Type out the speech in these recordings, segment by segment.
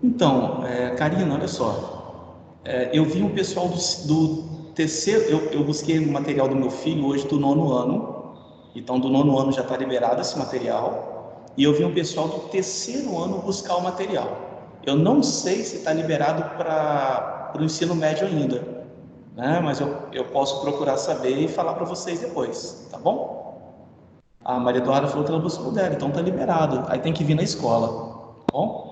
Então, Karina, olha só, eu vi um pessoal do terceiro, eu busquei o material do meu filho hoje do nono ano, então do nono ano já está liberado esse material, e eu vi um pessoal do terceiro ano buscar o material. Eu não sei se está liberado para o ensino médio ainda, né? Mas eu posso procurar saber e falar para vocês depois, tá bom? A Maria Eduarda falou que ela buscou dela, então tá liberado. Aí tem que vir na escola, tá bom?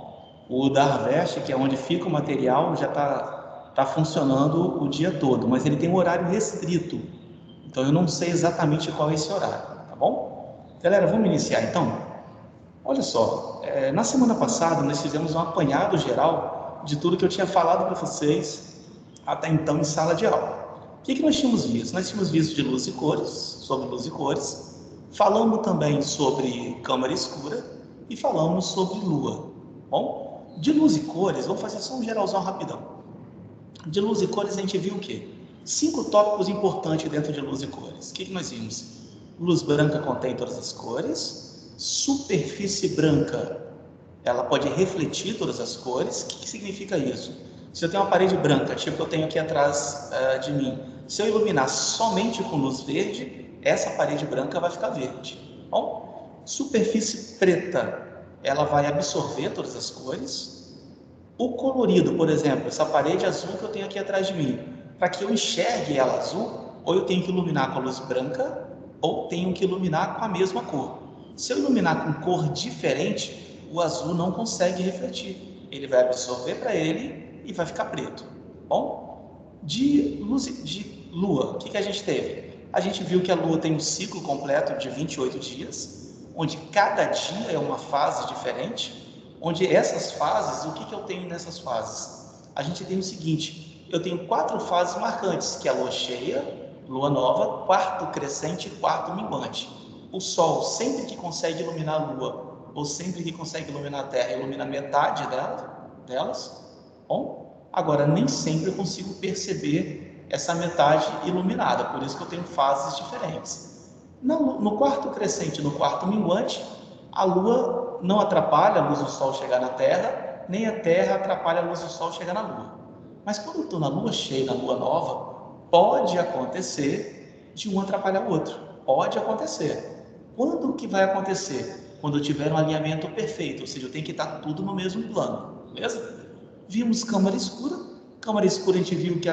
O da Harvest, que é onde fica o material, já tá funcionando o dia todo, mas ele tem um horário restrito. Então eu não sei exatamente qual é esse horário, tá bom? Galera, vamos iniciar então? Olha só, na semana passada nós fizemos um apanhado geral de tudo que eu tinha falado para vocês até então em sala de aula. O que nós tínhamos visto? Nós tínhamos visto de luz e cores, sobre luz e cores, falamos também sobre câmara escura e falamos sobre lua. Bom, de luz e cores, vou fazer só um geralzão rapidão. De luz e cores a gente viu o quê? 5 tópicos importantes dentro de luz e cores. O que nós vimos? Luz branca contém todas as cores, superfície branca ela pode refletir todas as cores. O que significa isso? Se eu tenho uma parede branca, tipo eu tenho aqui atrás de mim, se eu iluminar somente com luz verde, essa parede branca vai ficar verde. Bom, superfície preta, ela vai absorver todas as cores. O colorido, por exemplo, essa parede azul que eu tenho aqui atrás de mim, para que eu enxergue ela azul, ou eu tenho que iluminar com a luz branca, ou tenho que iluminar com a mesma cor. Se eu iluminar com cor diferente, o azul não consegue refletir. Ele vai absorver para ele e vai ficar preto. Bom, de lua, o que a gente teve? A gente viu que a lua tem um ciclo completo de 28 dias, onde cada dia é uma fase diferente, onde essas fases, o que eu tenho nessas fases? A gente tem o seguinte, eu tenho 4 fases marcantes, que é a lua cheia, lua nova, quarto crescente e quarto minguante. O sol, sempre que consegue iluminar a lua, ou sempre que consegue iluminar a terra, ilumina metade delas. Bom, agora nem sempre eu consigo perceber essa metade iluminada, por isso que eu tenho fases diferentes. No quarto crescente e no quarto minguante, a lua não atrapalha a luz do sol chegar na terra, nem a terra atrapalha a luz do sol chegar na lua. Mas quando eu estou na lua cheia, na lua nova, pode acontecer de um atrapalhar o outro. Pode acontecer. Quando que vai acontecer? Quando eu tiver um alinhamento perfeito, ou seja, eu tenho que estar tudo no mesmo plano, beleza? Vimos câmara escura. Câmara escura a gente viu que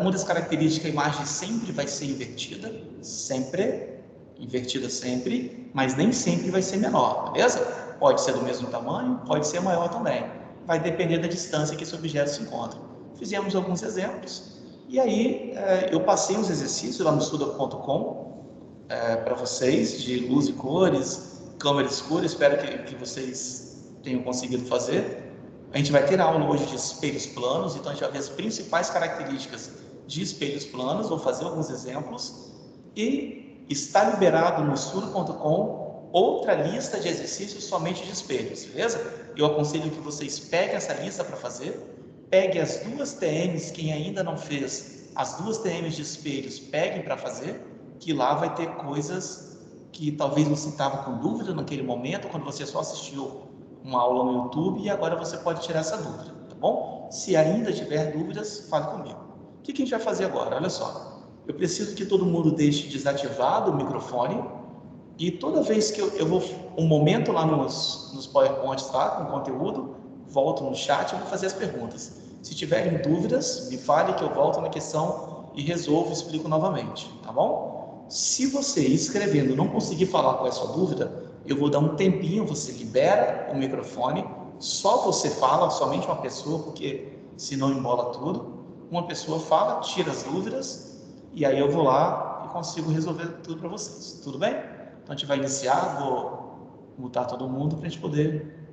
uma das características, a imagem sempre vai ser invertida, sempre, invertida sempre, mas nem sempre vai ser menor, beleza? Pode ser do mesmo tamanho, pode ser maior também. Vai depender da distância que esse objeto se encontra. Fizemos alguns exemplos, e aí eu passei uns exercícios lá no estuda.com para vocês, de luz e cores, câmera escura, espero que vocês tenham conseguido fazer. A gente vai ter aula hoje de espelhos planos, então a gente vai ver as principais características de espelhos planos, vou fazer alguns exemplos, e está liberado no estudo.com outra lista de exercícios somente de espelhos, beleza? Eu aconselho que vocês peguem essa lista para fazer, pegue as 2 TMs, quem ainda não fez, as 2 TMs de espelhos, peguem para fazer, que lá vai ter coisas que talvez você estava com dúvida naquele momento, quando você só assistiu uma aula no YouTube, e agora você pode tirar essa dúvida, tá bom? Se ainda tiver dúvidas, fale comigo. O que a gente vai fazer agora? Olha só, eu preciso que todo mundo deixe desativado o microfone, e toda vez que eu vou um momento lá nos PowerPoints, tá? Com conteúdo, volto no chat e vou fazer as perguntas. Se tiverem dúvidas, me fale que eu volto na questão e resolvo, explico novamente, tá bom? Se você escrevendo não conseguir falar qual é a sua dúvida, eu vou dar um tempinho, você libera o microfone, só você fala, somente uma pessoa, porque senão embola tudo. Uma pessoa fala, tira as dúvidas, e aí eu vou lá e consigo resolver tudo para vocês. Tudo bem? Então a gente vai iniciar, vou mutar todo mundo para a gente poder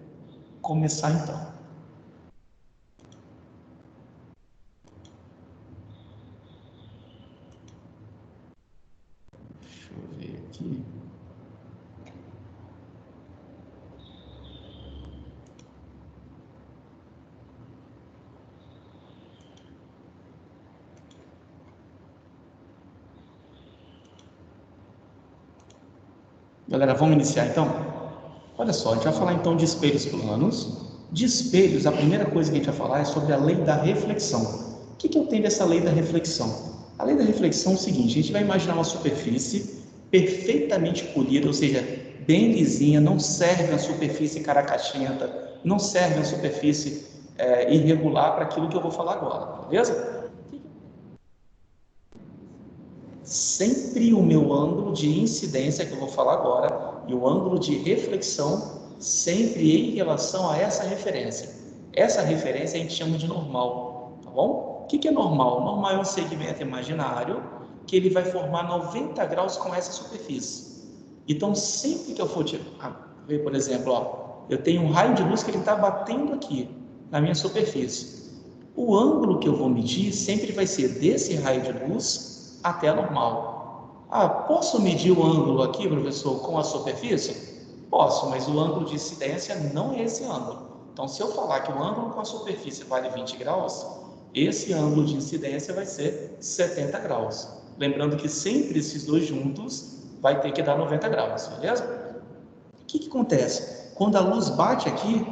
começar então. Deixa eu ver aqui. Galera, vamos iniciar então? Olha só, a gente vai falar então de espelhos planos. De espelhos, a primeira coisa que a gente vai falar é sobre a lei da reflexão. O que eu tenho dessa lei da reflexão? A lei da reflexão é o seguinte: a gente vai imaginar uma superfície perfeitamente polida, ou seja, bem lisinha, não serve uma superfície caracachenta, não serve uma superfície irregular para aquilo que eu vou falar agora, beleza? Sempre o meu ângulo de incidência, que eu vou falar agora, e o ângulo de reflexão, sempre em relação a essa referência. Essa referência a gente chama de normal, tá bom? O que é normal? Normal é um segmento imaginário que ele vai formar 90 graus com essa superfície. Então, sempre que eu for ver, por exemplo, ó, eu tenho um raio de luz que ele está batendo aqui na minha superfície. O ângulo que eu vou medir sempre vai ser desse raio de luz até a normal. Ah, posso medir o ângulo aqui, professor, com a superfície? Posso, mas o ângulo de incidência não é esse ângulo. Então, se eu falar que o ângulo com a superfície vale 20 graus, esse ângulo de incidência vai ser 70 graus. Lembrando que sempre esses dois juntos vai ter que dar 90 graus, beleza? O que acontece? Quando a luz bate aqui,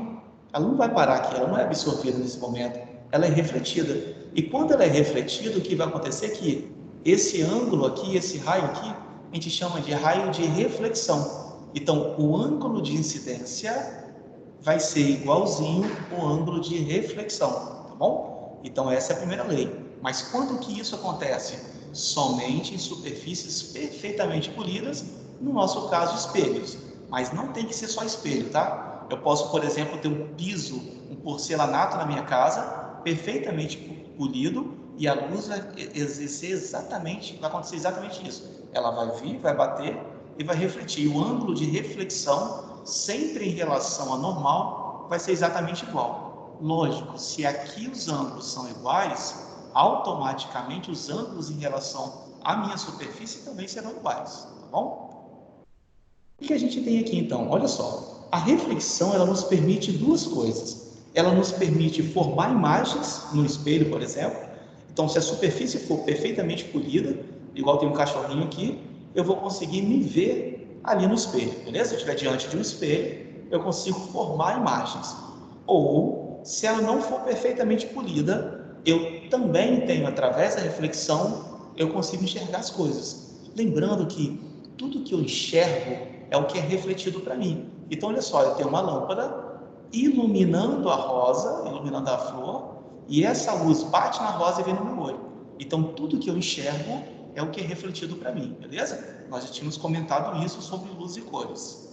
ela não vai parar aqui, ela não é absorvida nesse momento, ela é refletida. E quando ela é refletida, o que vai acontecer é que esse ângulo aqui, esse raio aqui, a gente chama de raio de reflexão. Então, o ângulo de incidência vai ser igualzinho ao ângulo de reflexão, tá bom? Então, essa é a primeira lei. Mas quando que isso acontece? Somente em superfícies perfeitamente polidas, no nosso caso, espelhos. Mas não tem que ser só espelho, tá? Eu posso, por exemplo, ter um piso, um porcelanato na minha casa, perfeitamente polido, e a luz vai exercer exatamente, vai acontecer exatamente isso. Ela vai vir, vai bater e vai refletir. O ângulo de reflexão, sempre em relação à normal, vai ser exatamente igual. Lógico, se aqui os ângulos são iguais, automaticamente os ângulos em relação à minha superfície também serão iguais, tá bom? O que a gente tem aqui então? Olha só, a reflexão ela nos permite duas coisas. Ela nos permite formar imagens no espelho, por exemplo. Então, se a superfície for perfeitamente polida, igual tem um cachorrinho aqui, eu vou conseguir me ver ali no espelho, beleza? Se eu estiver diante de um espelho, eu consigo formar imagens. Ou, se ela não for perfeitamente polida, eu também tenho, através da reflexão, eu consigo enxergar as coisas. Lembrando que tudo que eu enxergo é o que é refletido para mim. Então, olha só, eu tenho uma lâmpada iluminando a rosa, iluminando a flor, e essa luz bate na rosa e vem no meu olho. Então, tudo que eu enxergo é o que é refletido para mim, beleza? Nós já tínhamos comentado isso sobre luz e cores.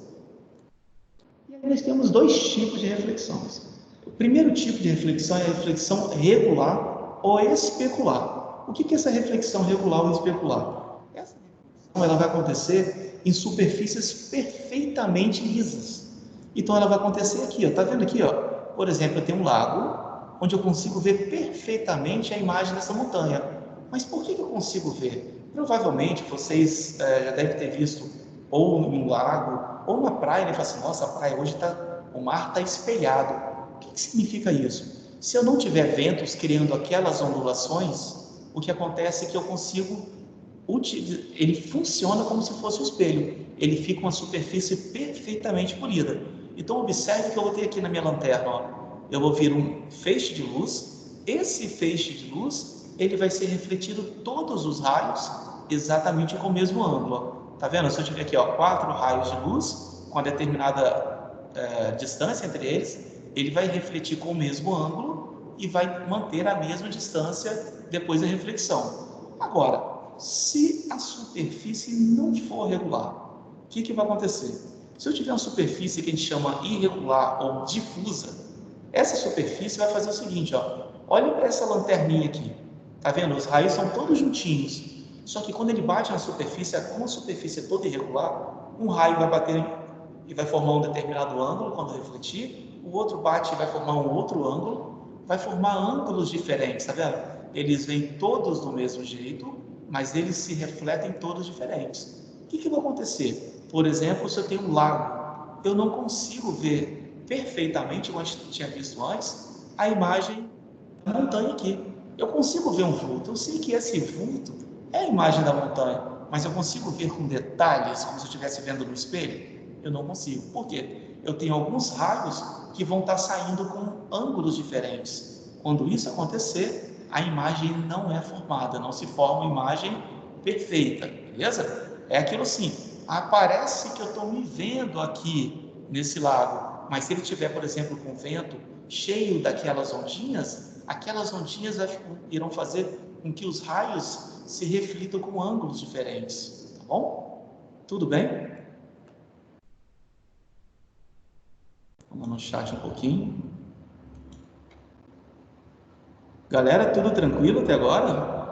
E aí nós temos dois tipos de reflexões. O primeiro tipo de reflexão é a reflexão regular ou especular. O que é essa reflexão regular ou especular? Essa reflexão ela vai acontecer em superfícies perfeitamente lisas. Então ela vai acontecer aqui, ó. Tá vendo aqui, ó? Por exemplo, eu tenho um lago onde eu consigo ver perfeitamente a imagem dessa montanha. Mas por que eu consigo ver? Provavelmente vocês já devem ter visto ou em um lago ou na praia, e fala assim: nossa, a praia hoje o mar está espelhado. O que significa isso? Se eu não tiver ventos criando aquelas ondulações, o que acontece é que eu consigo ele funciona como se fosse um espelho. Ele fica uma superfície perfeitamente polida. Então, observe que eu vou ter aqui na minha lanterna, ó, eu vou vir um feixe de luz. Esse feixe de luz, ele vai ser refletido todos os raios exatamente com o mesmo ângulo. Ó. Tá vendo? Se eu tiver aqui, ó, 4 raios de luz com a determinada distância entre eles, ele vai refletir com o mesmo ângulo e vai manter a mesma distância depois da reflexão. Agora, se a superfície não for regular, o que vai acontecer? Se eu tiver uma superfície que a gente chama irregular ou difusa, essa superfície vai fazer o seguinte, ó, olha para essa lanterninha aqui, tá vendo? Os raios são todos juntinhos, só que quando ele bate na superfície, como a superfície é toda irregular, um raio vai bater e vai formar um determinado ângulo quando refletir, o outro bate e vai formar um outro ângulo, vai formar ângulos diferentes, tá vendo? Eles vêm todos do mesmo jeito, mas eles se refletem todos diferentes. O que vai acontecer? Por exemplo, se eu tenho um lago, eu não consigo ver perfeitamente, como a gente tinha visto antes, a imagem da montanha aqui. Eu consigo ver um vulto, eu sei que esse vulto é a imagem da montanha, mas eu consigo ver com detalhes, como se eu estivesse vendo no espelho? Eu não consigo. Por quê? eu tenho alguns raios que vão estar saindo com ângulos diferentes. Quando isso acontecer, a imagem não é formada, não se forma uma imagem perfeita, beleza? É aquilo assim, parece que eu estou me vendo aqui nesse lago, mas se ele tiver, por exemplo, com vento cheio daquelas ondinhas, aquelas ondinhas irão fazer com que os raios se reflitam com ângulos diferentes, tá bom? Tudo bem? Vamos no chat um pouquinho. Galera, tudo tranquilo até agora?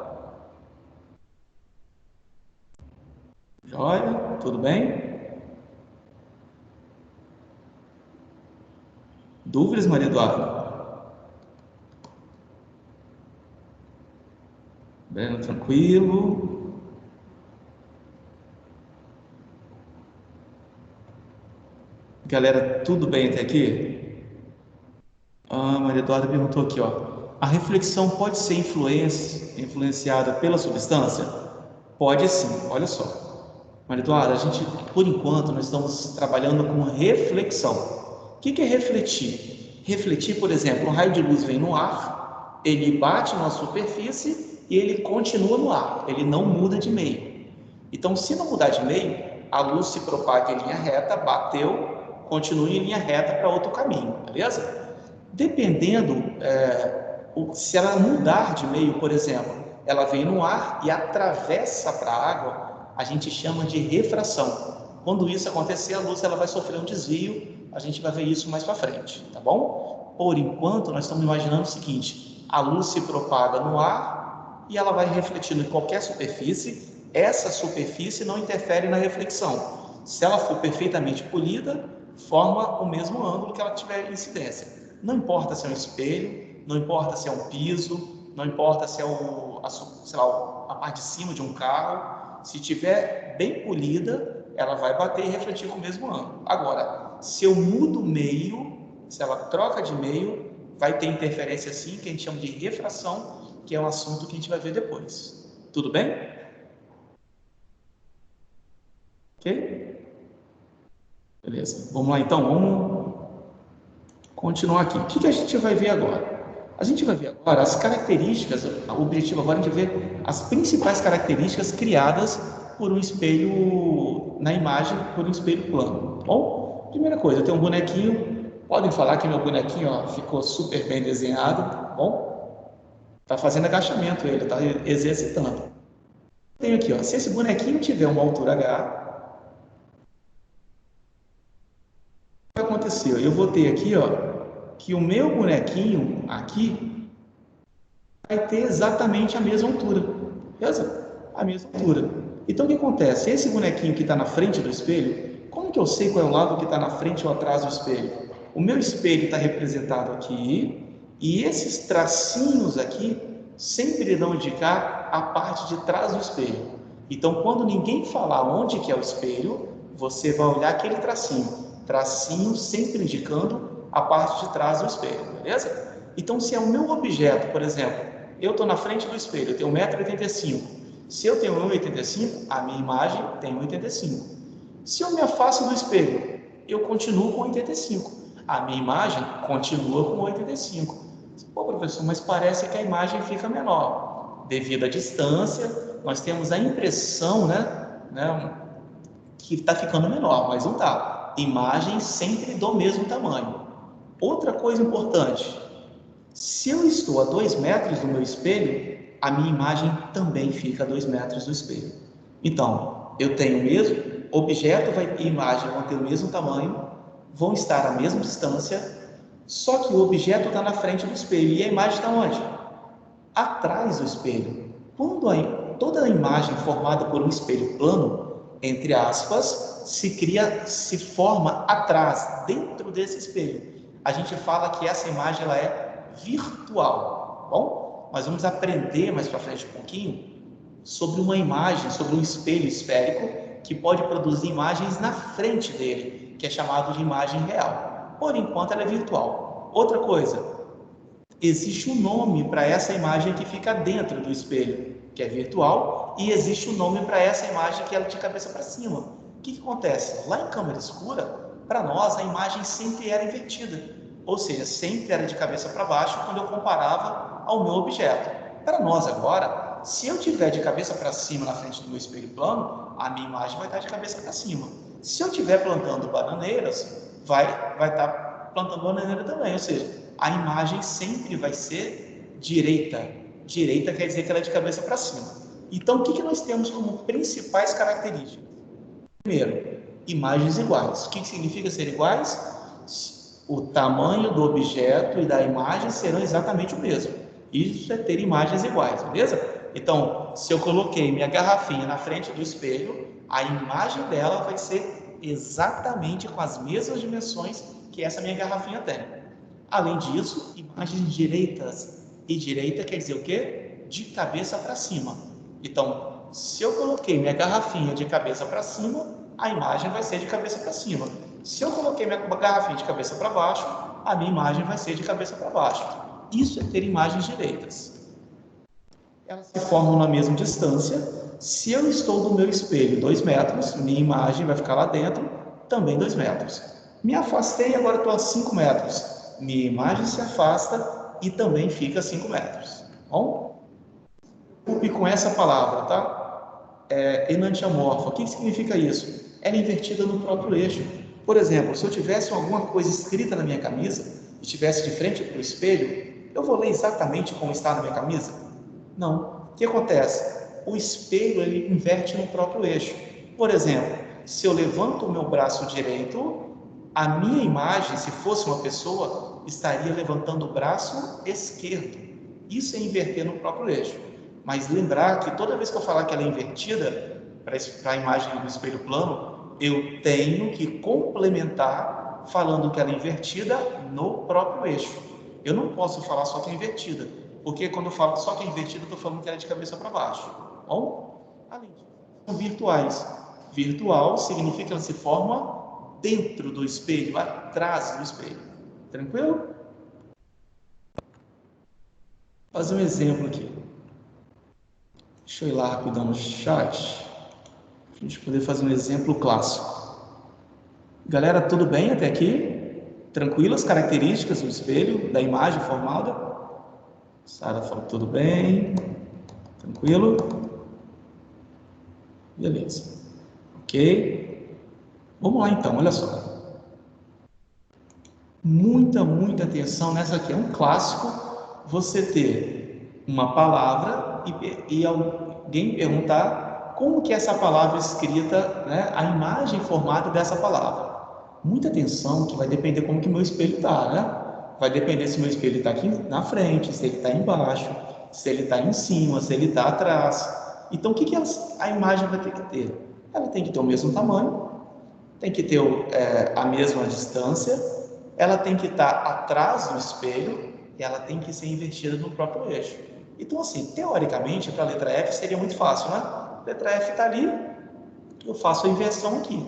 Joia? Tudo bem? Dúvidas, Maria Eduarda? Bem, tranquilo. Galera, tudo bem até aqui? Maria Eduarda perguntou aqui, ó. A reflexão pode ser influenciada pela substância? Pode sim, olha só. Maria Eduarda, a gente, por enquanto, nós estamos trabalhando com reflexão. O que é refletir? Refletir, por exemplo, um raio de luz vem no ar, ele bate na superfície e ele continua no ar, ele não muda de meio. Então, se não mudar de meio, a luz se propaga em linha reta, bateu, continua em linha reta para outro caminho, beleza? Dependendo, se ela mudar de meio, por exemplo, ela vem no ar e atravessa para a água, a gente chama de refração. Quando isso acontecer, a luz ela vai sofrer um desvio, a gente vai ver isso mais para frente, tá bom? Por enquanto, nós estamos imaginando o seguinte, a luz se propaga no ar e ela vai refletindo em qualquer superfície, essa superfície não interfere na reflexão. Se ela for perfeitamente polida, forma o mesmo ângulo que ela tiver incidência. Não importa se é um espelho, não importa se é um piso, não importa se é a parte de cima de um carro, se tiver bem polida, ela vai bater e refletir com o mesmo ângulo. Agora, se eu mudo o meio, se ela troca de meio, vai ter interferência sim, que a gente chama de refração, que é um assunto que a gente vai ver depois. Tudo bem? Ok? Beleza. Vamos lá então, vamos continuar aqui. O que a gente vai ver agora? A gente vai ver agora as características, o objetivo agora é a gente ver as principais características criadas por um espelho na imagem, por um espelho plano, tá bom? Primeira coisa, eu tenho um bonequinho, podem falar que meu bonequinho ficou super bem desenhado, tá bom? Tá fazendo agachamento ele, tá exercitando. Tenho aqui, se esse bonequinho tiver uma altura H, o que vai acontecer? Eu vou ter aqui, que o meu bonequinho aqui vai ter exatamente a mesma altura, beleza? A mesma altura. Então o que acontece? Esse bonequinho que está na frente do espelho, como que eu sei qual é o lado que está na frente ou atrás do espelho? O meu espelho está representado aqui e esses tracinhos aqui sempre irão indicar a parte de trás do espelho. Então quando ninguém falar onde que é o espelho, você vai olhar aquele tracinho sempre indicando a parte de trás do espelho, beleza? Então, se é o meu objeto, por exemplo, eu estou na frente do espelho, eu tenho 1,85 m. Se eu tenho 1,85 m, a minha imagem tem 1,85 m. Se eu me afasto do espelho, eu continuo com 1,85 m. A minha imagem continua com 1,85 m. Pô, professor, mas parece que a imagem fica menor. Devido à distância, nós temos a impressão, que está ficando menor, mas não está. Imagem sempre do mesmo tamanho. Outra coisa importante, se eu estou a 2 metros do meu espelho, a minha imagem também fica a 2 metros do espelho. Então, eu tenho o mesmo, objeto e imagem vão ter o mesmo tamanho, vão estar à mesma distância, só que o objeto está na frente do espelho e a imagem está onde? Atrás do espelho. Quando toda a imagem formada por um espelho plano, entre aspas, se forma atrás, dentro desse espelho. A gente fala que essa imagem ela é virtual, bom? Nós vamos aprender mais para frente um pouquinho sobre uma imagem, sobre um espelho esférico que pode produzir imagens na frente dele, que é chamado de imagem real. Por enquanto ela é virtual. Outra coisa, existe um nome para essa imagem que fica dentro do espelho, que é virtual, e existe um nome para essa imagem que é de cabeça para cima. O que acontece? Lá em câmera escura, para nós a imagem sempre era invertida, ou seja, sempre era de cabeça para baixo quando eu comparava ao meu objeto. Para nós agora, se eu tiver de cabeça para cima na frente do meu espelho plano, a minha imagem vai estar de cabeça para cima. Se eu estiver plantando bananeiras, vai estar plantando bananeira também, ou seja, a imagem sempre vai ser direita. Direita quer dizer que ela é de cabeça para cima. Então, o que nós temos como principais características? Primeiro, imagens iguais. O que significa ser iguais? O tamanho do objeto e da imagem serão exatamente o mesmo. Isso é ter imagens iguais, beleza? Então, se eu coloquei minha garrafinha na frente do espelho, a imagem dela vai ser exatamente com as mesmas dimensões que essa minha garrafinha tem. Além disso, imagens direitas. E direita quer dizer o quê? De cabeça para cima. Então, se eu coloquei minha garrafinha de cabeça para cima, a imagem vai ser de cabeça para cima. Se eu coloquei minha garrafinha de cabeça para baixo, a minha imagem vai ser de cabeça para baixo. Isso é ter imagens direitas. Elas se formam na mesma distância. Se eu estou do meu espelho 2 metros, minha imagem vai ficar lá dentro, também 2 metros. Me afastei, agora estou a 5 metros. Minha imagem se afasta e também fica a 5 metros. Bom? Com essa palavra, tá? Enantiomorfa. O que significa isso? Ela é invertida no próprio eixo. Por exemplo, se eu tivesse alguma coisa escrita na minha camisa e estivesse de frente para o espelho, eu vou ler exatamente como está na minha camisa? Não. O que acontece? O espelho ele inverte no próprio eixo. Por exemplo, se eu levanto o meu braço direito, a minha imagem, se fosse uma pessoa, estaria levantando o braço esquerdo. Isso é inverter no próprio eixo. Mas lembrar que toda vez que eu falar que ela é invertida, para a imagem do espelho plano, eu tenho que complementar falando que ela é invertida no próprio eixo. Eu não posso falar só que é invertida, porque quando eu falo só que é invertida, eu estou falando que ela é de cabeça para baixo. Bom, além disso, são virtuais. Virtual significa que ela se forma dentro do espelho, atrás do espelho. Tranquilo? Vou fazer um exemplo aqui. Deixa eu ir lá rapidão no chat, para a gente poder fazer um exemplo clássico. Galera, tudo bem até aqui? Tranquilo as características do espelho, da imagem formada? Sara falou tudo bem. Tranquilo? Beleza. Ok. Vamos lá então, olha só. Muita atenção nessa aqui. É um clássico você ter uma palavra e alguém perguntar como que é essa palavra escrita, né, a imagem formada dessa palavra. Muita atenção, que vai depender como que o meu espelho está, né? Vai depender se o meu espelho está aqui na frente, se ele está embaixo, se ele está em cima, se ele está atrás. Então, o que a imagem vai ter que ter? Ela tem que ter o mesmo tamanho, tem que ter a mesma distância, ela tem que estar atrás do espelho e ela tem que ser invertida no próprio eixo. Então, assim, teoricamente, para a letra F seria muito fácil, né? A letra F está ali, eu faço a inversão aqui.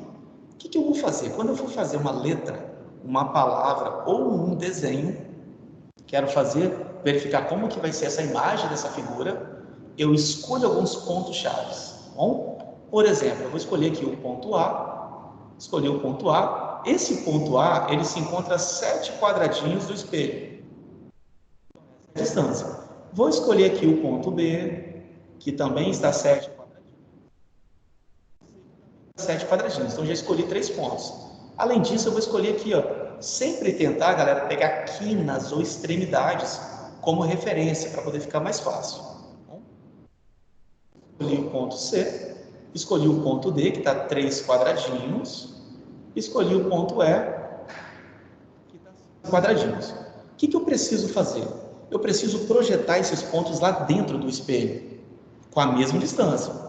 O que eu vou fazer? Quando eu for fazer uma letra, uma palavra ou um desenho, quero verificar como que vai ser essa imagem dessa figura, eu escolho alguns pontos chaves. Bom, por exemplo, eu vou escolher aqui o ponto A, escolhi o ponto A. Esse ponto A, ele se encontra a 7 quadradinhos do espelho. Distância. Vou escolher aqui o ponto B, que também está a 7 quadradinhos. Então, já escolhi 3 pontos. Além disso, eu vou escolher aqui, ó, sempre tentar, galera, pegar quinas ou extremidades como referência, para poder ficar mais fácil. Escolhi o ponto C, escolhi o ponto D, que está 3 quadradinhos, escolhi o ponto E, que está 5 quadradinhos. O que eu preciso fazer? Eu preciso projetar esses pontos lá dentro do espelho, com a mesma distância.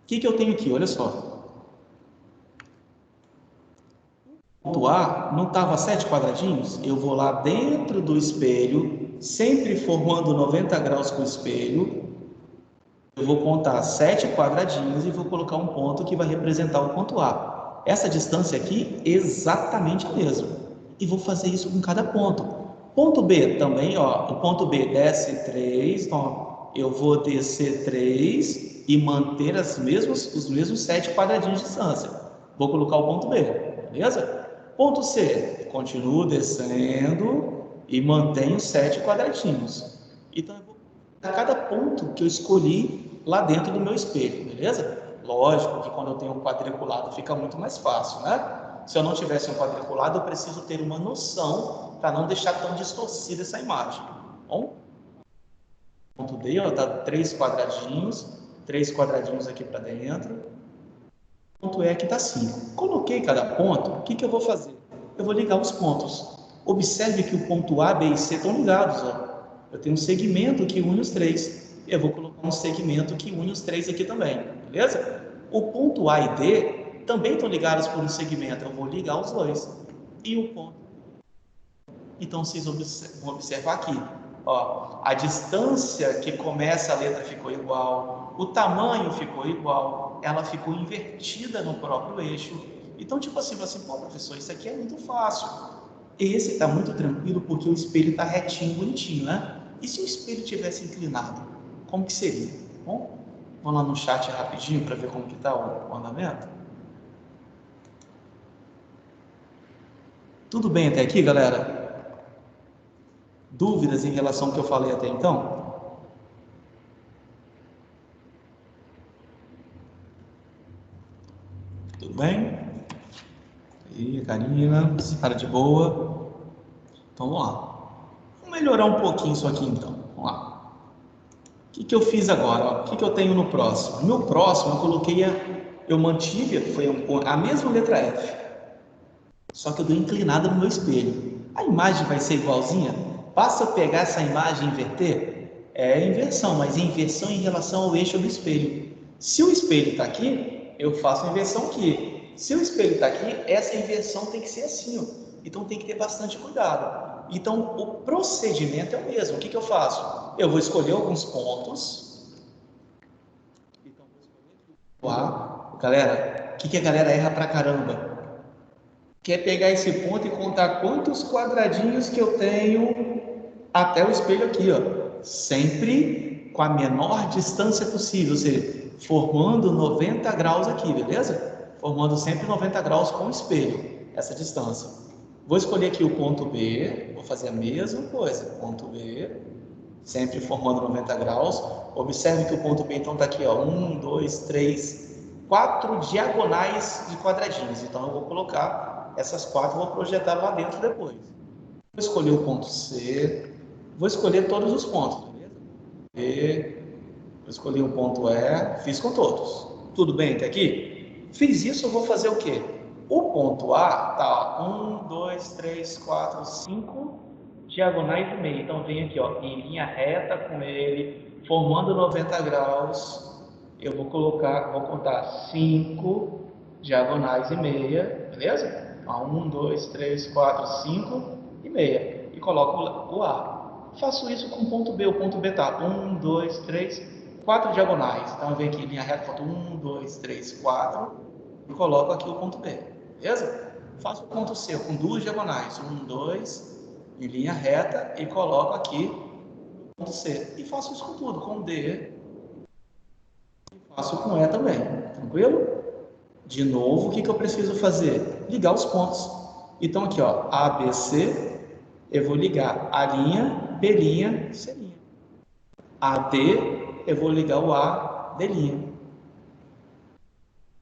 O que eu tenho aqui? Olha só. O ponto A não estava 7 quadradinhos? Eu vou lá dentro do espelho, sempre formando 90 graus com o espelho. Eu vou contar 7 quadradinhos e vou colocar um ponto que vai representar o ponto A. Essa distância aqui é exatamente a mesma. E vou fazer isso com cada ponto. Ponto B também, ó, o ponto B desce 3, então, ó, eu vou descer 3 e manter os mesmos 7 quadradinhos de distância. Vou colocar o ponto B, beleza? Ponto C, continuo descendo e mantenho 7 quadradinhos. Então, eu vou colocar cada ponto que eu escolhi lá dentro do meu espelho, beleza? Lógico que quando eu tenho um quadriculado fica muito mais fácil, né? Se eu não tivesse um quadriculado, eu preciso ter uma noção para não deixar tão distorcida essa imagem. Bom, ponto D, ó, tá 3 quadradinhos aqui para dentro. Ponto E aqui tá 5. Coloquei cada ponto, o que que eu vou fazer? Eu vou ligar os pontos. Observe que o ponto A, B e C estão ligados, ó. Eu tenho um segmento que une os 3. Eu vou colocar um segmento que une os 3 aqui também, beleza? O ponto A e D também estão ligados por um segmento, eu vou ligar os dois. E o ponto. Então, vocês vão observar aqui, ó, a distância que começa a letra ficou igual, o tamanho ficou igual, ela ficou invertida no próprio eixo. Então, tipo assim, pô, professor, isso aqui é muito fácil. Esse está muito tranquilo porque o espelho está retinho, bonitinho, né? E se o espelho tivesse inclinado, como que seria? Bom, vamos lá no chat rapidinho para ver como que está o andamento. Tudo bem até aqui, galera? Dúvidas em relação ao que eu falei até então? Tudo bem? E a Karina, cara de boa. Então vamos lá. Vamos melhorar um pouquinho isso aqui então. Vamos lá. O que que eu fiz agora? O que que eu tenho no próximo? No meu próximo eu coloquei eu mantive, foi a mesma letra F. Só que eu dou inclinada no meu espelho. A imagem vai ser igualzinha? Basta eu pegar essa imagem e inverter? É inversão, mas inversão em relação ao eixo do espelho. Se o espelho está aqui, eu faço a inversão aqui. Se o espelho está aqui, essa inversão tem que ser assim, ó. Então tem que ter bastante cuidado. Então o procedimento é o mesmo. O que que eu faço? Eu vou escolher alguns pontos. Então vou escolher aqui. Galera, o que que a galera erra pra caramba? Quer pegar esse ponto e contar quantos quadradinhos que eu tenho até o espelho aqui, ó. Sempre com a menor distância possível, ou seja, formando 90 graus aqui, beleza? Formando sempre 90 graus com o espelho, essa distância. Vou escolher aqui o ponto B, vou fazer a mesma coisa, ponto B, sempre formando 90 graus. Observe que o ponto B então está aqui, ó, 1, 2, 3, 4 diagonais de quadradinhos. Então eu vou colocar essas 4, vou projetar lá dentro depois. Vou escolher o ponto C, vou escolher todos os pontos, beleza? E vou escolher o ponto E, fiz com todos. Tudo bem até aqui? Fiz isso, eu vou fazer o quê? O ponto A tá 1, 2, 3, 4, 5 diagonais e meia. Então vem aqui, ó, em linha reta com ele, formando 90 graus. Eu vou contar 5 diagonais e meia, beleza? 1, 2, 3, 4, 5 e meia. E coloco o A. Faço isso com o ponto B. O ponto B está 1, 2, 3, 4 diagonais. Então, vem aqui em linha reta, falta 1, 2, 3, 4. E coloco aqui o ponto B. Beleza? Faço o ponto C com 2 diagonais. 1, 2, em linha reta. E coloco aqui o ponto C. E faço isso com tudo, com D. E faço com E também. Tranquilo? De novo, o que eu preciso fazer? Ligar os pontos. Então, aqui, ó, A, B, C, eu vou ligar a linha, B', C'. A, D, eu vou ligar o A, D'.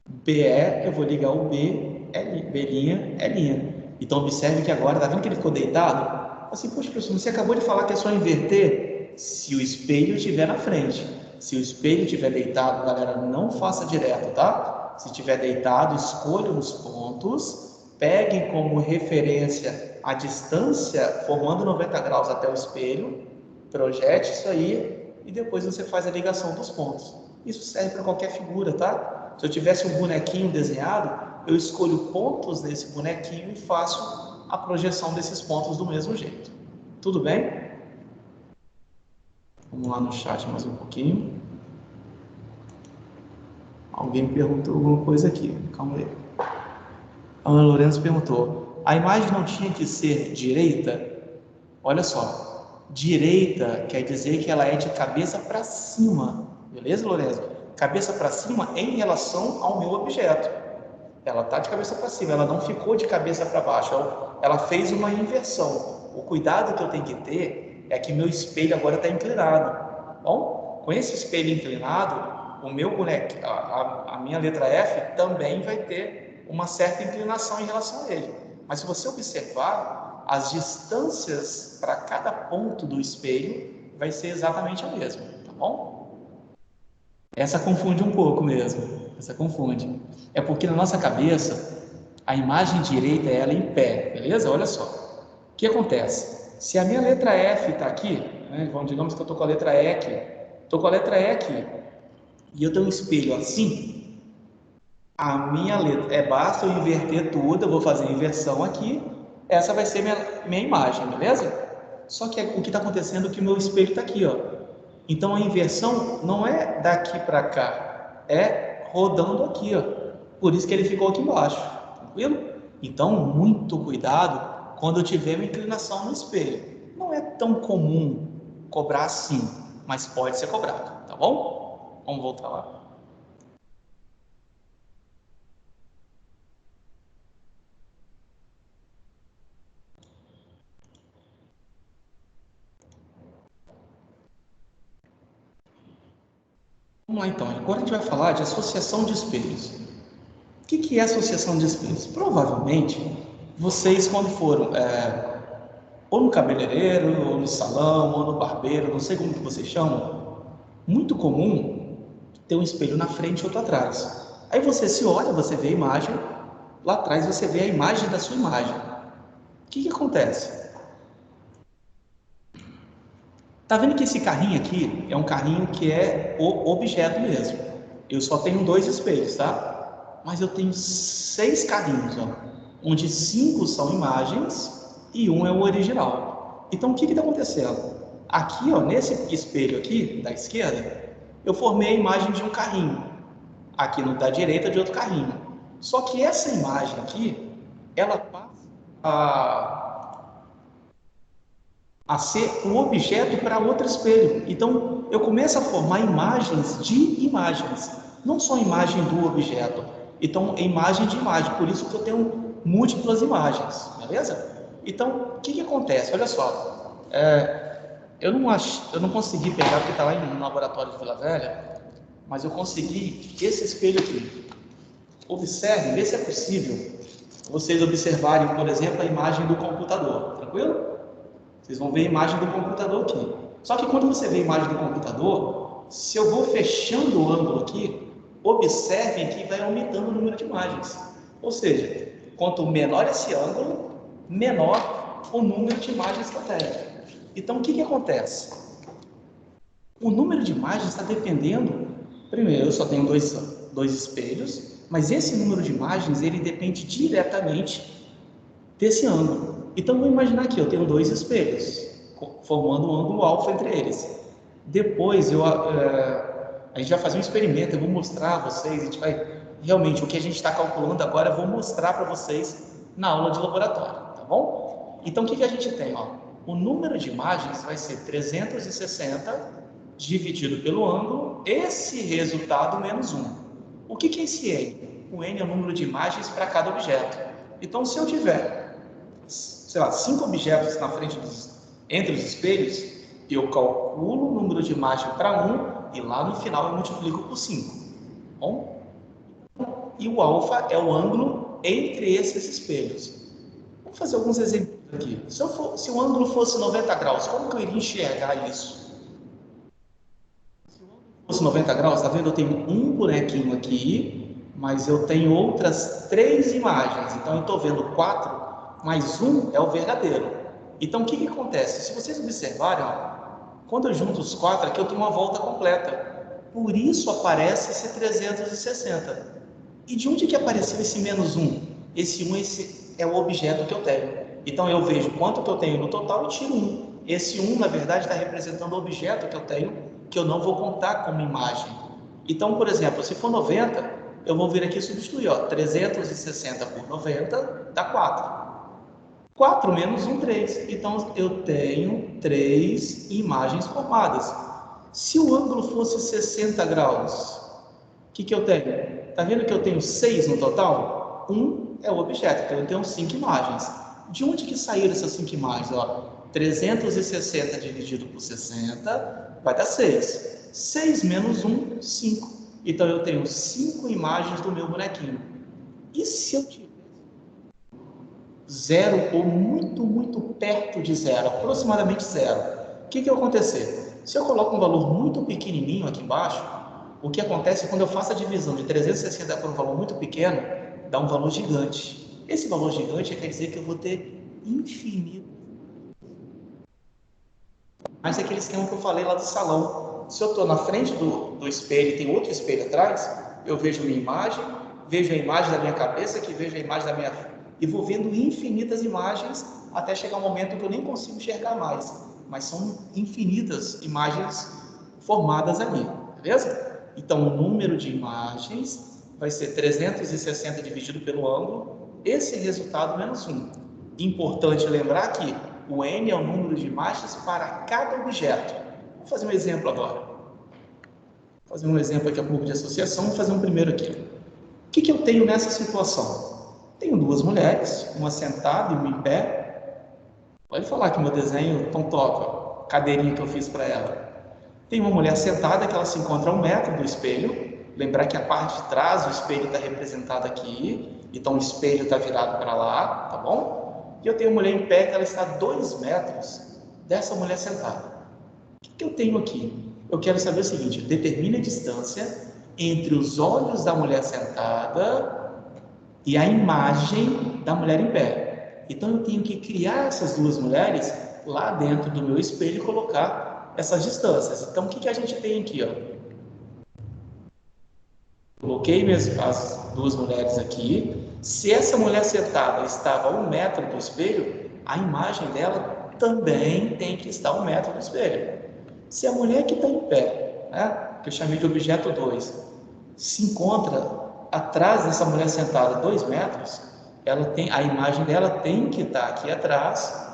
BE, eu vou ligar o B', E'. Então, observe que agora, tá vendo que ele ficou deitado? Assim, poxa, professor, você acabou de falar que é só inverter se o espelho estiver na frente. Se o espelho estiver deitado, galera, não faça direto, tá? Se estiver deitado, escolha os pontos, pegue como referência a distância, formando 90 graus até o espelho, projete isso aí e depois você faz a ligação dos pontos. Isso serve para qualquer figura, tá? Se eu tivesse um bonequinho desenhado, eu escolho pontos desse bonequinho e faço a projeção desses pontos do mesmo jeito. Tudo bem? Vamos lá no chat mais um pouquinho. Alguém me perguntou alguma coisa aqui. Calma aí. A Ana Lourenço perguntou: a imagem não tinha que ser direita? Olha só. Direita quer dizer que ela é de cabeça para cima, beleza, Lorenzo? Cabeça para cima em relação ao meu objeto. Ela está de cabeça para cima, ela não ficou de cabeça para baixo, ela fez uma inversão. O cuidado que eu tenho que ter é que meu espelho agora está inclinado. Bom, com esse espelho inclinado, o meu boneco, a minha letra F também vai ter uma certa inclinação em relação a ele. Mas se você observar, as distâncias para cada ponto do espelho vai ser exatamente a mesma, tá bom? Essa confunde um pouco mesmo, essa confunde. É porque na nossa cabeça, a imagem direita é ela em pé, beleza? Olha só. O que acontece? Se a minha letra F está aqui, né, digamos que eu estou com a letra E aqui, estou com a letra E aqui, e eu tenho um espelho assim, a minha letra, basta eu inverter tudo, eu vou fazer a inversão aqui, essa vai ser minha imagem, beleza? Só que o que está acontecendo é que o meu espelho está aqui, ó. Então a inversão não é daqui para cá, é rodando aqui, ó. Por isso que ele ficou aqui embaixo, tranquilo? Então, muito cuidado quando eu tiver uma inclinação no espelho. Não é tão comum cobrar assim, mas pode ser cobrado, tá bom? Vamos voltar lá. Vamos lá então, agora a gente vai falar de associação de espelhos. O que é associação de espelhos? Provavelmente, vocês quando foram ou no cabeleireiro, ou no salão, ou no barbeiro, não sei como que vocês chamam, muito comum ter um espelho na frente e outro atrás. Aí você se olha, você vê a imagem, lá atrás você vê a imagem da sua imagem. O que acontece? Tá vendo que esse carrinho aqui é um carrinho que é o objeto mesmo. Eu só tenho dois espelhos, tá? Mas eu tenho 6 carrinhos, ó, onde 5 são imagens e um é o original. Então o que está acontecendo? Aqui, ó, nesse espelho aqui da esquerda, eu formei a imagem de um carrinho. Aqui no da direita de outro carrinho. Só que essa imagem aqui, ela passa a ser um objeto para outro espelho. Então, eu começo a formar imagens de imagens, não só imagem do objeto. Então, é imagem de imagem, por isso que eu tenho múltiplas imagens, beleza? Então, o que acontece? Olha só, eu não consegui pegar, porque está lá no laboratório de Vila Velha, mas eu consegui esse espelho aqui. Observe, vê se é possível vocês observarem, por exemplo, a imagem do computador, tranquilo? Vocês vão ver a imagem do computador aqui. Só que quando você vê a imagem do computador, se eu vou fechando o ângulo aqui, observem que vai aumentando o número de imagens. Ou seja, quanto menor esse ângulo, menor o número de imagens que eu tenho. Então, o que acontece? O número de imagens está dependendo... Primeiro, eu só tenho dois espelhos, mas esse número de imagens, ele depende diretamente desse ângulo. Então, vou imaginar aqui, eu tenho 2 espelhos, formando um ângulo alfa entre eles. Depois, a gente vai fazer um experimento, eu vou mostrar a vocês, a gente vai, realmente, o que a gente está calculando agora, eu vou mostrar para vocês na aula de laboratório, tá bom? Então, o que a gente tem? Ó? O número de imagens vai ser 360 dividido pelo ângulo, esse resultado menos 1. O que é esse N? O N é o número de imagens para cada objeto. Então, se eu tiver, sei lá, 5 objetos na frente entre os espelhos, eu calculo o número de imagem para 1 e lá no final eu multiplico por 5. Bom? E o alfa é o ângulo entre esses espelhos. Vamos fazer alguns exemplos aqui. Se o ângulo fosse 90 graus, como que eu iria enxergar isso? Se o ângulo fosse 90 graus, tá vendo? Eu tenho um bonequinho aqui, mas eu tenho outras 3 imagens. Então eu estou vendo 4, mais 1 é o verdadeiro. Então o que acontece? Se vocês observarem, ó, quando eu junto os 4 aqui, eu tenho uma volta completa. Por isso aparece esse 360. E de onde que apareceu esse menos 1? Esse é o objeto que eu tenho. Então eu vejo quanto que eu tenho no total e tiro 1. Esse 1, na verdade, está representando o objeto que eu tenho, que eu não vou contar como imagem. Então, por exemplo, se for 90, eu vou vir aqui e substituir, ó, 360 por 90 dá 4. 4 menos 1, 3. Então, eu tenho 3 imagens formadas. Se o ângulo fosse 60 graus, o que eu tenho? Está vendo que eu tenho 6 no total? 1 é o objeto, então eu tenho 5 imagens. De onde que saíram essas 5 imagens? Ó, 360 dividido por 60 vai dar 6. 6 menos 1, 5. Então, eu tenho 5 imagens do meu bonequinho. E se eu tiver zero ou muito perto de zero, aproximadamente zero, o que vai acontecer? Se eu coloco um valor muito pequenininho aqui embaixo, o que acontece quando eu faço a divisão de 360 por um valor muito pequeno, dá um valor gigante. Esse valor gigante quer dizer que eu vou ter infinito. Mas é aquele esquema que eu falei lá do salão. Se eu estou na frente do espelho e tem outro espelho atrás, eu vejo minha imagem, vejo a imagem da minha cabeça, que vejo a imagem da minha... E vou vendo infinitas imagens até chegar um momento que eu nem consigo enxergar mais. Mas são infinitas imagens formadas ali, beleza? Então, o número de imagens vai ser 360 dividido pelo ângulo, esse resultado menos 1. Importante lembrar que o N é o número de imagens para cada objeto. Vou fazer um exemplo agora. Vou fazer um exemplo aqui a pouco de associação, vou fazer um primeiro aqui. O que eu tenho nessa situação? Tenho duas mulheres, uma sentada e uma em pé. Pode falar que meu desenho tão top, cadeirinha que eu fiz para ela. Tem uma mulher sentada que ela se encontra a 1 metro do espelho. Lembrar que a parte de trás do espelho está representada aqui, então o espelho está virado para lá, tá bom? E eu tenho uma mulher em pé que ela está a 2 metros dessa mulher sentada. O que eu tenho aqui? Eu quero saber o seguinte: determine a distância entre os olhos da mulher sentada e a imagem da mulher em pé. Então eu tenho que criar essas duas mulheres lá dentro do meu espelho e colocar essas distâncias. Então o que a gente tem aqui? Ó? Coloquei as duas mulheres aqui. Se essa mulher sentada estava a 1 metro do espelho, a imagem dela também tem que estar a 1 metro do espelho. Se a mulher que está em pé, né, que eu chamei de objeto 2, se encontra atrás dessa mulher sentada 2 metros, a imagem dela tem que estar aqui atrás.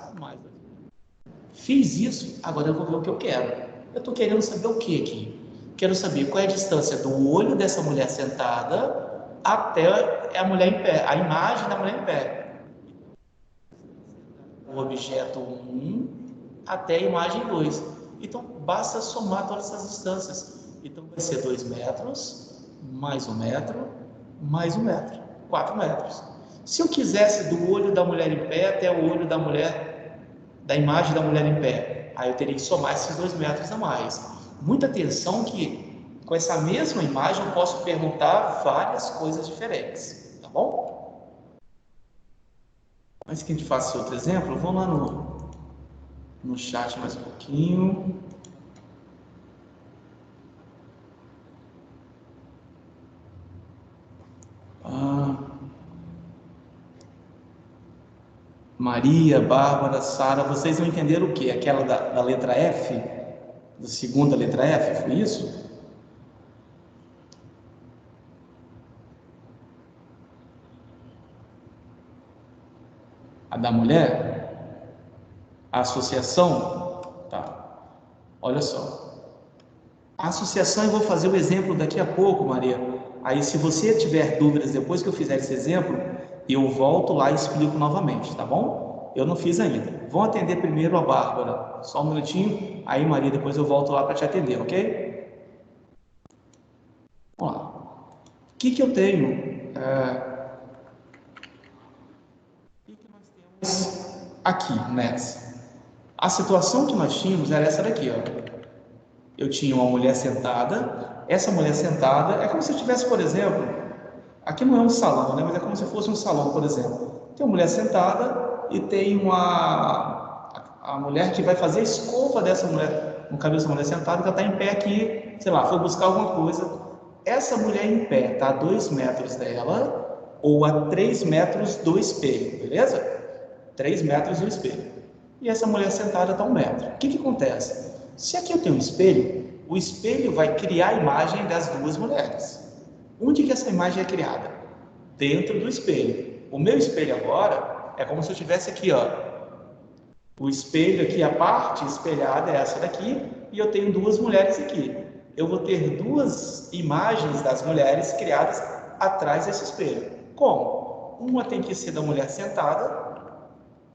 Fiz isso, agora eu vou ver o que eu quero. Eu estou querendo saber o que aqui? Quero saber qual é a distância do olho dessa mulher sentada até a mulher em pé, a imagem da mulher em pé. O objeto 1 até a imagem 2. Então, basta somar todas essas distâncias. Então, vai ser 2 metros, mais 1 metro, mais 1 metro, 4 metros. Se eu quisesse do olho da mulher em pé até o olho da imagem da mulher em pé, aí eu teria que somar esses 2 metros a mais. Muita atenção que com essa mesma imagem eu posso perguntar várias coisas diferentes, tá bom? Antes que a gente faça outro exemplo, vamos lá no chat mais um pouquinho. Maria, Bárbara, Sara, vocês não entenderam o quê? Aquela da letra F? Da segunda letra F, foi isso? A da mulher? A associação? Tá. Olha só. A associação eu vou fazer o exemplo daqui a pouco, Maria. Aí, se você tiver dúvidas depois que eu fizer esse exemplo, eu volto lá e explico novamente, tá bom? Eu não fiz ainda. Vão atender primeiro a Bárbara. Só um minutinho. Aí, Maria, depois eu volto lá para te atender, ok? Vamos lá. O que eu tenho? O que nós temos aqui nessa? A situação que nós tínhamos era essa daqui, ó. Eu tinha uma mulher sentada. Essa mulher sentada é como se eu tivesse, por exemplo, aqui não é um salão, né? Mas é como se fosse um salão, por exemplo. Tem uma mulher sentada e tem a mulher que vai fazer a escova dessa mulher, no cabelo dessa mulher sentada, que ela está em pé aqui, sei lá, foi buscar alguma coisa. Essa mulher em pé está a 2 metros dela ou a 3 metros do espelho, beleza? 3 metros do espelho. E essa mulher sentada está a 1 metro. O que acontece? Se aqui eu tenho um espelho, o espelho vai criar a imagem das duas mulheres. Onde que essa imagem é criada? Dentro do espelho. O meu espelho agora É como se eu tivesse aqui, ó, o espelho aqui, a parte espelhada é essa daqui, e eu tenho duas mulheres aqui. Eu vou ter duas imagens das mulheres criadas atrás desse espelho. Como? Uma tem que ser da mulher sentada,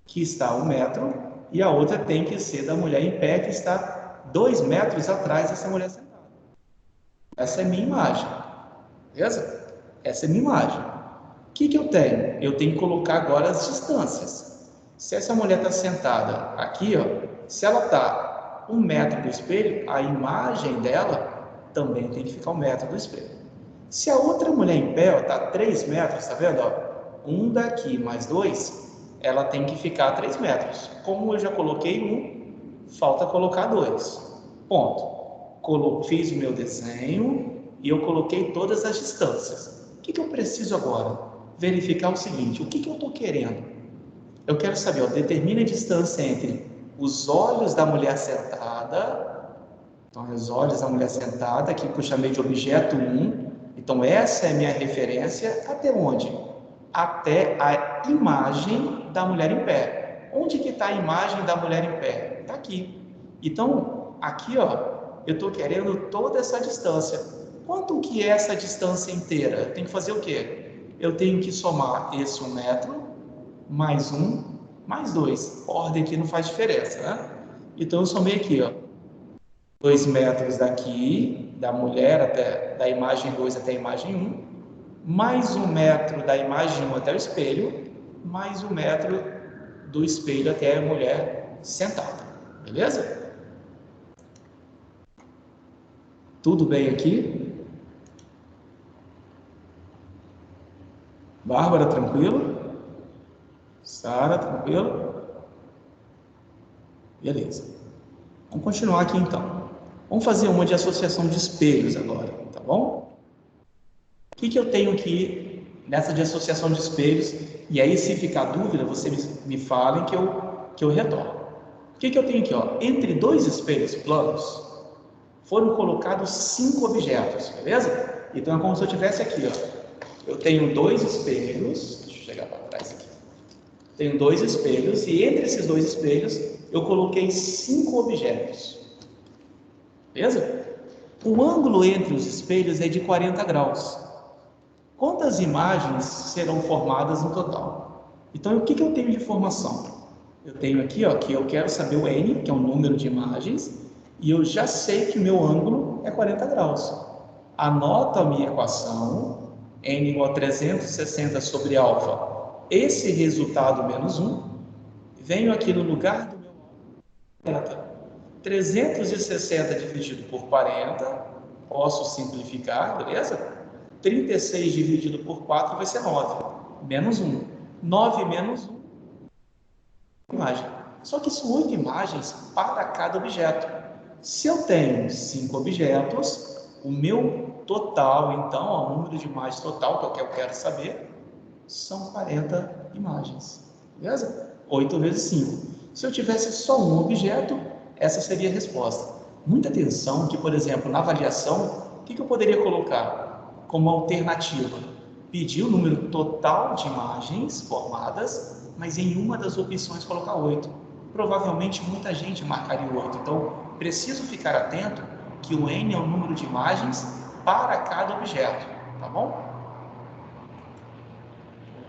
que está a 1 metro, e a outra tem que ser da mulher em pé, que está 2 metros atrás dessa mulher sentada. Essa é a minha imagem, beleza? Essa é a minha imagem. O que eu tenho? Eu tenho que colocar agora as distâncias. Se essa mulher está sentada aqui, ó, se ela está 1 metro do espelho, a imagem dela também tem que ficar 1 metro do espelho. Se a outra mulher em pé está 3 metros, tá vendo? Ó, 1 daqui mais 2, ela tem que ficar a 3 metros. Como eu já coloquei 1, falta colocar 2. Ponto. Fiz o meu desenho e eu coloquei todas as distâncias. O que eu preciso agora? Verificar o seguinte, o que eu estou querendo? Eu quero saber, ó, determina a distância entre os olhos da mulher sentada, então os olhos da mulher sentada, que eu chamei de objeto 1, então essa é a minha referência, até onde? Até a imagem da mulher em pé. Onde que está a imagem da mulher em pé? Está aqui. Então, aqui, ó, eu estou querendo toda essa distância. Quanto que é essa distância inteira? Eu tenho que fazer o quê? Eu tenho que somar esse 1 metro, mais 1, mais 2. Ordem aqui não faz diferença, né? Então, eu somei aqui, ó, 2 metros daqui, da mulher até, da imagem 2 até a imagem 1, mais 1 metro da imagem 1 até o espelho, mais 1 metro do espelho até a mulher sentada. Beleza? Tudo bem aqui? Bárbara, tranquilo? Sara, tranquilo? Beleza. Vamos continuar aqui então. Vamos fazer uma de associação de espelhos agora, tá bom? O que eu tenho aqui nessa de associação de espelhos? E aí, se ficar dúvida, vocês me falem que eu retorno. O que eu tenho aqui? Ó? Entre dois espelhos planos, foram colocados 5 objetos, beleza? Então é como se eu tivesse aqui, ó. Eu tenho 2 espelhos, deixa eu chegar para trás aqui. Tenho 2 espelhos e entre esses 2 espelhos eu coloquei 5 objetos, beleza? O ângulo entre os espelhos é de 40 graus. Quantas imagens serão formadas no total? Então, o que eu tenho de informação? Eu tenho aqui, ó, que eu quero saber o N, que é o número de imagens, e eu já sei que o meu ângulo é 40 graus. Anoto a minha equação, N igual a 360 sobre alfa, esse resultado menos 1, venho aqui no lugar do meu ângulo, 360 dividido por 40, posso simplificar, beleza? 36 dividido por 4 vai ser 9, menos 1. 9 menos 1, imagem. Só que são 8 imagens para cada objeto. Se eu tenho 5 objetos, o meu total, então, o número de imagens total, que é o que eu quero saber, são 40 imagens. Beleza? 8 vezes 5. Se eu tivesse só um objeto, essa seria a resposta. Muita atenção que, por exemplo, na avaliação, o que eu poderia colocar como alternativa? Pedir o número total de imagens formadas, mas em uma das opções colocar 8. Provavelmente muita gente marcaria o 8. Então, preciso ficar atento que o N é o número de imagens para cada objeto, tá bom?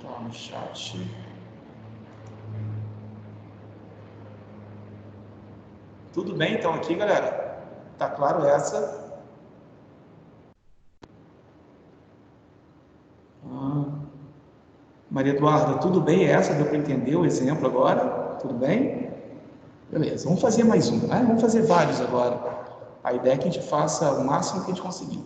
Vou lá no chat. Tudo bem então aqui, galera? Tá claro essa? Maria Eduarda, tudo bem essa? Deu para entender o exemplo agora? Tudo bem? Beleza, vamos fazer mais um, né? Vamos fazer vários agora. A ideia é que a gente faça o máximo que a gente conseguir.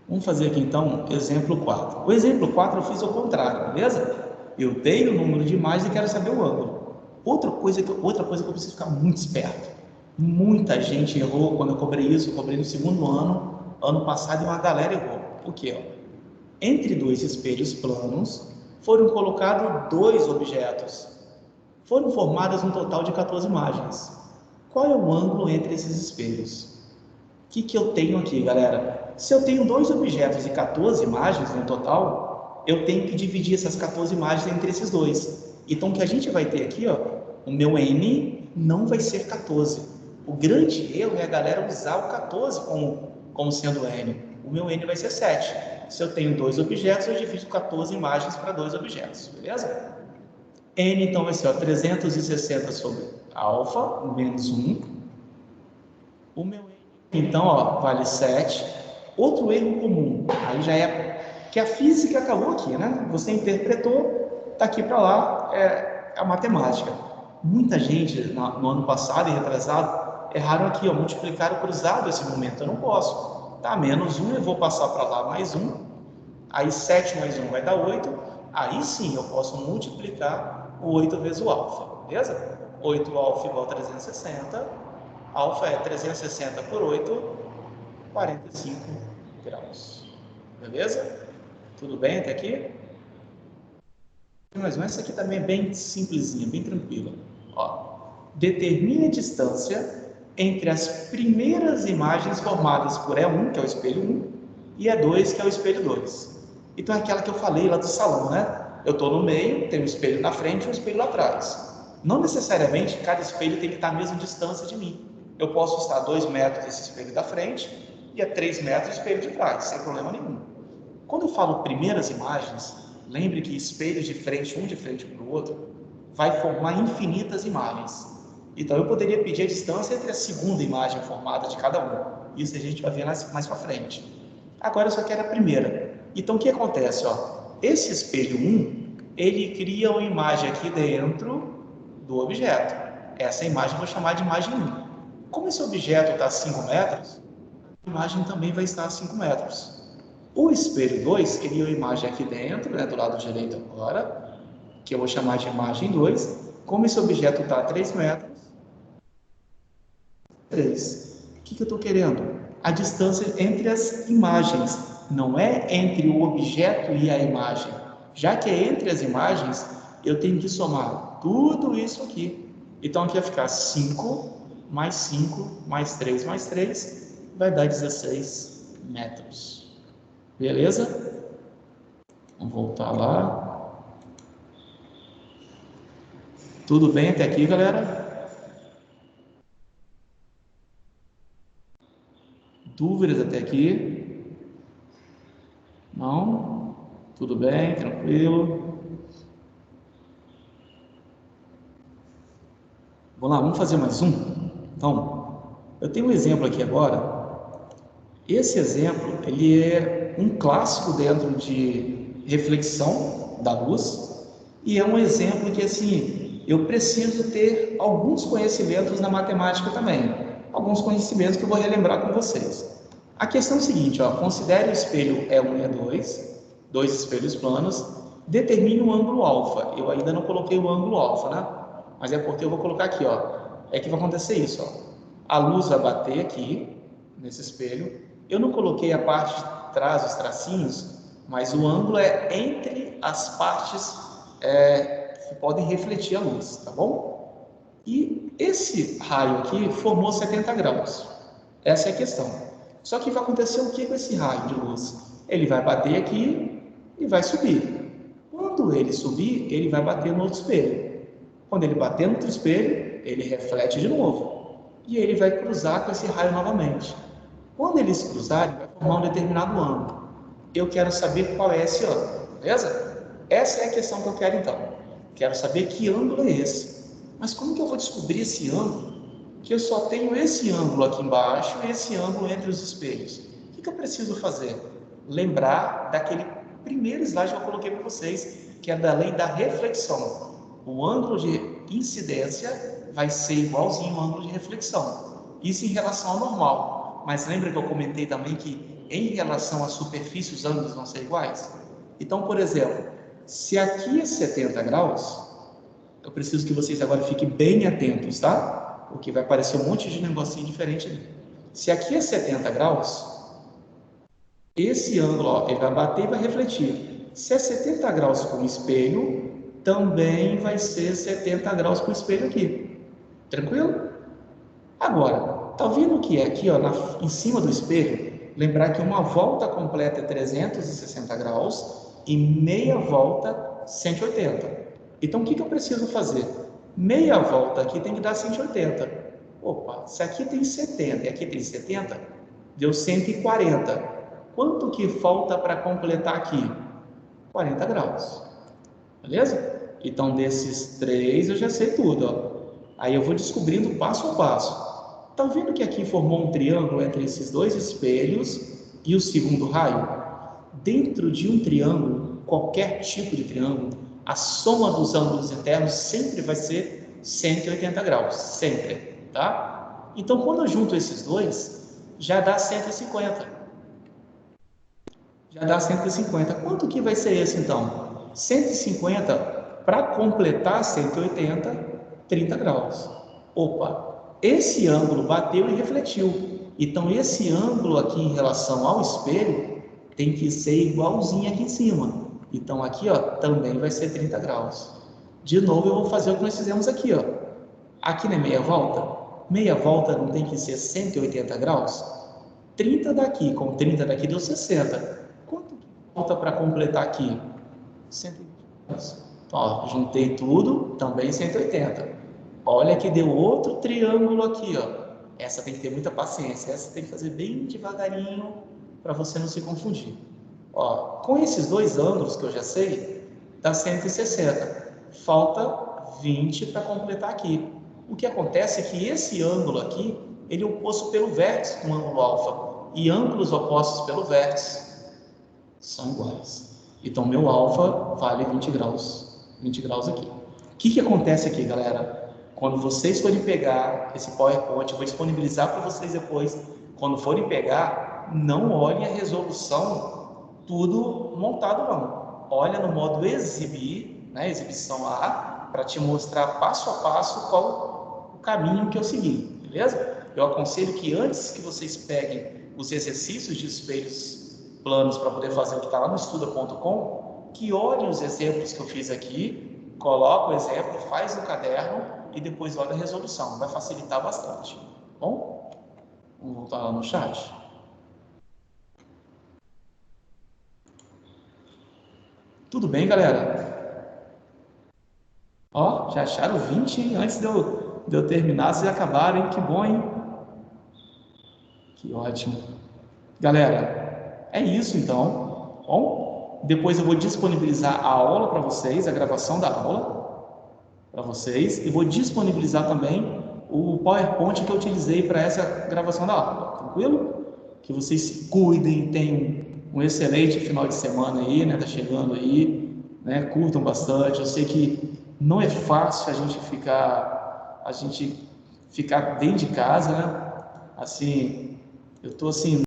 Vamos fazer aqui então exemplo 4. O exemplo 4 eu fiz ao contrário, beleza? Eu dei o número de imagens e quero saber o ângulo. Outra coisa que eu preciso ficar muito esperto. Muita gente errou quando eu cobrei isso, eu cobrei no segundo ano passado, e uma galera errou. Por quê? Entre 2 espelhos planos foram colocados 2 objetos. Foram formadas um total de 14 imagens. Qual é o ângulo entre esses espelhos? O que eu tenho aqui, galera? Se eu tenho 2 objetos e 14 imagens no total, eu tenho que dividir essas 14 imagens entre esses dois. Então, o que a gente vai ter aqui, ó, o meu N não vai ser 14. O grande erro é a galera usar o 14 como sendo N. O meu N vai ser 7. Se eu tenho 2 objetos, eu divido 14 imagens para 2 objetos, beleza? N, então, vai ser ó, 360 sobre alfa, menos 1. O meu N, então, ó, vale 7. Outro erro comum, aí já é que a física acabou aqui, né? Você interpretou, daqui para lá é a matemática. Muita gente, no ano passado e retrasado, erraram aqui, ó, multiplicaram cruzado esse momento. Eu não posso. Tá, menos 1, eu vou passar para lá mais 1. Aí 7 mais 1 vai dar 8. Aí sim eu posso multiplicar o 8 vezes o alfa, beleza? 8 alfa igual a 360. Alfa é 360 por 8, 45 graus. Beleza? Tudo bem até aqui? Mas essa aqui também é bem simplesinha, bem tranquila. Ó, determine a distância entre as primeiras imagens formadas por E1, que é o espelho 1, e E2, que é o espelho 2. Então é aquela que eu falei lá do salão, né? Eu estou no meio, tem um espelho na frente e um espelho lá atrás. Não necessariamente cada espelho tem que estar à mesma distância de mim. Eu posso estar a 2 metros desse espelho da frente e a 3 metros do espelho de trás, sem problema nenhum. Quando eu falo primeiras imagens, lembre que espelhos de frente, um de frente para o outro, vai formar infinitas imagens. Então eu poderia pedir a distância entre a segunda imagem formada de cada um. Isso a gente vai ver mais para frente. Agora eu só quero a primeira. Então o que acontece? Ó? Esse espelho 1, ele cria uma imagem aqui dentro do objeto. Essa imagem eu vou chamar de imagem 1. Como esse objeto está a 5 metros, a imagem também vai estar a 5 metros. O espelho 2 cria uma imagem aqui dentro, né, do lado direito agora, que eu vou chamar de imagem 2. Como esse objeto está a 3 metros, 3. O que eu estou querendo? A distância entre as imagens, não é entre o objeto e a imagem. Já que é entre as imagens, eu tenho que somar tudo isso aqui. Então aqui vai ficar 5 mais 5 mais 3 mais 3, vai dar 16 metros. Beleza? Vamos voltar lá. Tudo bem até aqui, galera? Dúvidas até aqui? Não? Tudo bem, tranquilo? Vamos lá, vamos fazer mais um? Então, eu tenho um exemplo aqui agora. Esse exemplo, ele é um clássico dentro de reflexão da luz e é um exemplo que, assim, eu preciso ter alguns conhecimentos na matemática também. Alguns conhecimentos que eu vou relembrar com vocês. A questão é o seguinte, ó, considere o espelho E1 e E2, dois espelhos planos, determine o ângulo alfa. Eu ainda não coloquei o ângulo alfa, né? Mas é porque eu vou colocar aqui, ó. É que vai acontecer isso, ó. A luz vai bater aqui, nesse espelho. Eu não coloquei a parte de trás, os tracinhos, mas o ângulo é entre as partes que podem refletir a luz, tá bom? E esse raio aqui formou 70 graus. Essa é a questão. Só que vai acontecer o que com esse raio de luz? Ele vai bater aqui e vai subir. Quando ele subir, ele vai bater no outro espelho. Quando ele bater no outro espelho, ele reflete de novo. E ele vai cruzar com esse raio novamente. Quando eles cruzarem, vai formar um determinado ângulo. Eu quero saber qual é esse ângulo, beleza? Essa é a questão que eu quero então. Quero saber que ângulo é esse. Mas como que eu vou descobrir esse ângulo? Que eu só tenho esse ângulo aqui embaixo e esse ângulo entre os espelhos. O que eu preciso fazer? Lembrar daquele primeiro slide que eu coloquei para vocês, que é da lei da reflexão. O ângulo de incidência vai ser igualzinho ao ângulo de reflexão. Isso em relação ao normal. Mas lembra que eu comentei também que em relação à superfície os ângulos vão ser iguais? Então, por exemplo, se aqui é 70 graus, eu preciso que vocês agora fiquem bem atentos, tá? Porque vai aparecer um monte de negocinho diferente ali. Se aqui é 70 graus, esse ângulo, ó, ele vai bater e vai refletir. Se é 70 graus com o espelho, também vai ser 70 graus com o espelho aqui. Tranquilo? Agora, tá vendo que é aqui, ó, em cima do espelho? Lembrar que uma volta completa é 360 graus e meia volta 180. Então, o que eu preciso fazer? Meia volta aqui tem que dar 180. Opa, se aqui tem 70 e aqui tem 70, deu 140. Quanto que falta para completar aqui? 40 graus. Beleza? Então, desses três eu já sei tudo. Ó. Aí eu vou descobrindo passo a passo. Estão vendo que aqui formou um triângulo entre esses dois espelhos e o segundo raio? Dentro de um triângulo, qualquer tipo de triângulo, a soma dos ângulos internos sempre vai ser 180 graus, sempre, tá? Então, quando eu junto esses dois, já dá 150. Já dá 150. Quanto que vai ser esse, então? 150 para completar 180, 30 graus. Opa, esse ângulo bateu e refletiu. Então, esse ângulo aqui em relação ao espelho tem que ser igualzinho aqui em cima. Então, aqui, ó, também vai ser 30 graus. De novo, eu vou fazer o que nós fizemos aqui, ó. Aqui não é meia volta? Meia volta não tem que ser 180 graus? 30 daqui com 30 daqui deu 60. Quanto falta para completar aqui? 120 graus. Então, ó, juntei tudo, também 180. Olha que deu outro triângulo aqui, ó. Essa tem que ter muita paciência, essa tem que fazer bem devagarinho para você não se confundir. Ó, com esses dois ângulos que eu já sei, dá 160. Falta 20 para completar aqui. O que acontece é que esse ângulo aqui, ele é oposto pelo vértice com o ângulo alfa. E ângulos opostos pelo vértice são iguais. Então, meu alfa vale 20 graus. 20 graus aqui. O que acontece aqui, galera? Quando vocês forem pegar esse PowerPoint, eu vou disponibilizar para vocês depois. Quando forem pegar, não olhem a resolução tudo montado, não. Olha no modo exibir, né, exibição A, para te mostrar passo a passo qual o caminho que eu segui, beleza? Eu aconselho que antes que vocês peguem os exercícios de espelhos planos para poder fazer o que está lá no estuda.com, que olhem os exemplos que eu fiz aqui, coloca o exemplo, faz no caderno e depois olha a resolução. Vai facilitar bastante. Bom? Vamos voltar lá no chat. Tudo bem, galera? Ó, já acharam 20, hein? Antes de eu terminar, vocês acabaram, hein? Que bom, hein? Que ótimo. Galera, é isso então. Bom, depois eu vou disponibilizar a aula para vocês, a gravação da aula para vocês, e vou disponibilizar também o PowerPoint que eu utilizei para essa gravação da aula. Tranquilo? Que vocês se cuidem, tenham um excelente final de semana aí, né? Tá chegando aí, né? Curtam bastante. Eu sei que não é fácil a gente ficar dentro de casa, né? Assim, eu tô assim